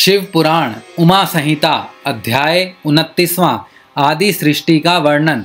शिव पुराण उमा संहिता अध्याय 29वां आदि सृष्टि का वर्णन।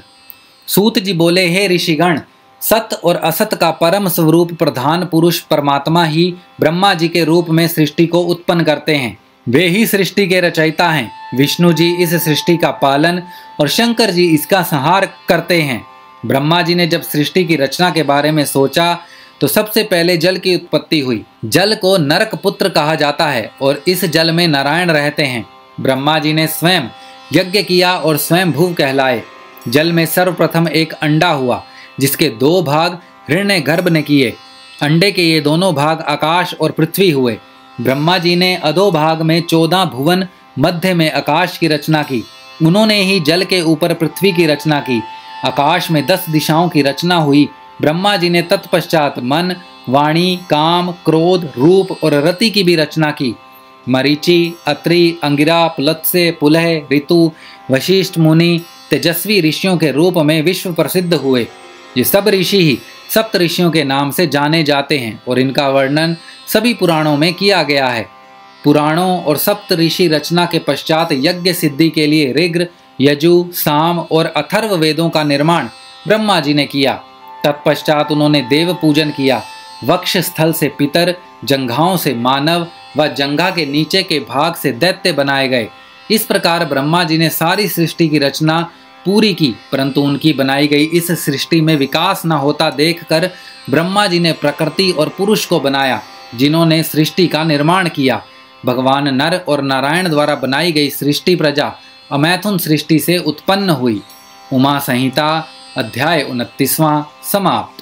सूत जी बोले, हे ऋषिगण, सत और असत का परम स्वरूप प्रधान पुरुष परमात्मा ही ब्रह्मा जी के रूप में सृष्टि को उत्पन्न करते हैं। वे ही सृष्टि के रचयिता हैं। विष्णु जी इस सृष्टि का पालन और शंकर जी इसका संहार करते हैं। ब्रह्मा जी ने जब सृष्टि की रचना के बारे में सोचा तो सबसे पहले जल की उत्पत्ति हुई। जल को नरक पुत्र कहा जाता है और इस जल में नारायण रहते हैं। ब्रह्मा जी ने स्वयं यज्ञ किया और स्वयं भू कहलाए। जल में सर्वप्रथम एक अंडा हुआ जिसके 2 भाग हिरण्यगर्भ ने किए। अंडे के ये दोनों भाग आकाश और पृथ्वी हुए। ब्रह्मा जी ने अधोभाग में 14 भुवन, मध्य में आकाश की रचना की। उन्होंने ही जल के ऊपर पृथ्वी की रचना की। आकाश में 10 दिशाओं की रचना हुई। ब्रह्मा जी ने तत्पश्चात मन, वाणी, काम, क्रोध, रूप और रति की भी रचना की। मरीचि, अत्रि, अंगिरा, पुलत्स्य, पुलह, ऋतु, वशिष्ठ मुनि तेजस्वी ऋषियों के रूप में विश्व प्रसिद्ध हुए। ये सब ऋषि ही सप्त ऋषियों के नाम से जाने जाते हैं और इनका वर्णन सभी पुराणों में किया गया है। पुराणों और सप्त ऋषि रचना के पश्चात यज्ञ सिद्धि के लिए ऋग्, यजु, साम और अथर्व वेदों का निर्माण ब्रह्मा जी ने किया। तत्पश्चात उन्होंने देव पूजन किया। वक्ष स्थल से पितर, जंघाओं से मानव व जंघा के नीचे के भाग से दैत्य बनाए गए। इस प्रकार ब्रह्मा जी ने सारी सृष्टि की रचना पूरी की, परंतु उनकी बनाई गई इस सृष्टि में विकास न होता देखकर ब्रह्मा जी ने प्रकृति और पुरुष को बनाया, जिन्होंने सृष्टि का निर्माण किया। भगवान नर और नारायण द्वारा बनाई गई सृष्टि प्रजा अमैथुन सृष्टि से उत्पन्न हुई। उमा संहिता अध्याय 29वां समाप्त।